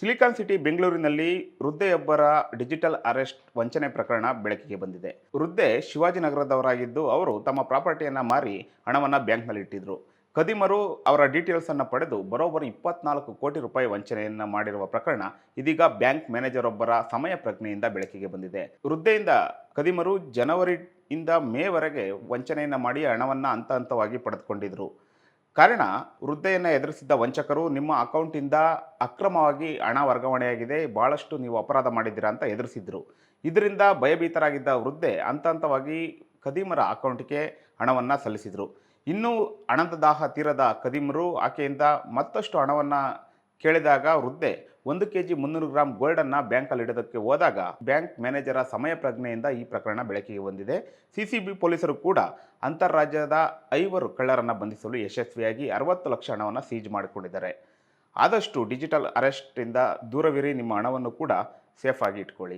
Silicon city ಬೆಂಗಳೂರಿನಲ್ಲಿ ವೃದ್ಧೆಯೊಬ್ಬರ digital arrest ವಂಚನೆ ಪ್ರಕರಣ ಬೆಳಕಿಗೆ ಬಂದಿದೆ. ವೃದ್ಧೆ ಶಿವಾಜಿನಗರದವರಾಗಿದ್ದು, ಅವರು ತಮ್ಮ ಪ್ರಾಪರ್ಟಿಯನ್ನು ಮಾರಿ ಹಣವನ್ನು ಬ್ಯಾಂಕ್ನಲ್ಲಿ ಇಟ್ಟಿದ್ರು. ಕದಿಮರು ಅವರ ಡೀಟೇಲ್ಸ್ ಅನ್ನು ಪಡೆದು ಬರೋಬ್ಬರಿ 24 ಕೋಟಿ ರೂಪಾಯಿ ವಂಚನೆಯನ್ನು ಮಾಡಿರುವ ಪ್ರಕರಣ ಇದೀಗ ಬ್ಯಾಂಕ್ ಮ್ಯಾನೇಜರ್ ಒಬ್ಬರ ಸಮಯ ಪ್ರಜ್ಞೆಯಿಂದ ಬೆಳಕಿಗೆ ಬಂದಿದೆ. ವೃದ್ಧೆಯಿಂದ ಕದಿಮರು ಜನವರಿಯಿಂದ ಮೇವರೆಗೆ ವಂಚನೆಯನ್ನು ಮಾಡಿ ಹಣವನ್ನು ಹಂತ ಹಂತವಾಗಿ ಪಡೆದುಕೊಂಡಿದ್ರು. ಕಾರಣ, ವೃದ್ಧೆಯನ್ನು ಎದುರಿಸಿದ್ದ ವಂಚಕರು ನಿಮ್ಮ ಅಕೌಂಟಿಂದ ಅಕ್ರಮವಾಗಿ ಹಣ ವರ್ಗಾವಣೆಯಾಗಿದೆ, ಭಾಳಷ್ಟು ನೀವು ಅಪರಾಧ ಮಾಡಿದ್ದೀರಾ ಅಂತ ಎದುರಿಸಿದ್ರು. ಇದರಿಂದ ಭಯಭೀತರಾಗಿದ್ದ ವೃದ್ಧೆ ಹಂತ ಹಂತವಾಗಿ ಕದೀಮರ ಅಕೌಂಟ್ಗೆ ಹಣವನ್ನು ಸಲ್ಲಿಸಿದರು. ಇನ್ನೂ ಹಣದ ದಾಹ ತೀರದ ಕದೀಮರು ಆಕೆಯಿಂದ ಮತ್ತಷ್ಟು ಹಣವನ್ನು ಕೇಳಿದಾಗ ವೃದ್ಧೆ 1 kg 300 ಗ್ರಾಂ ಗೋಲ್ಡನ್ನು ಬ್ಯಾಂಕಲ್ಲಿ ಇಡೋದಕ್ಕೆ ಹೋದಾಗ ಬ್ಯಾಂಕ್ ಮ್ಯಾನೇಜರ ಸಮಯ ಪ್ರಜ್ಞೆಯಿಂದ ಈ ಪ್ರಕರಣ ಬೆಳಕಿಗೆ ಬಂದಿದೆ. ಸಿಸಿಬಿ ಪೊಲೀಸರು ಕೂಡ ಅಂತಾರಾಜ್ಯದ 5 ಕಳ್ಳರನ್ನು ಬಂಧಿಸಲು ಯಶಸ್ವಿಯಾಗಿ 60 ಲಕ್ಷ ಹಣವನ್ನು ಸೀಜ್ ಮಾಡಿಕೊಂಡಿದ್ದಾರೆ. ಆದಷ್ಟು ಡಿಜಿಟಲ್ ಅರೆಸ್ಟಿಂದ ದೂರವಿರಿ, ನಿಮ್ಮ ಹಣವನ್ನು ಕೂಡ ಸೇಫ್ ಆಗಿ ಇಟ್ಕೊಳ್ಳಿ.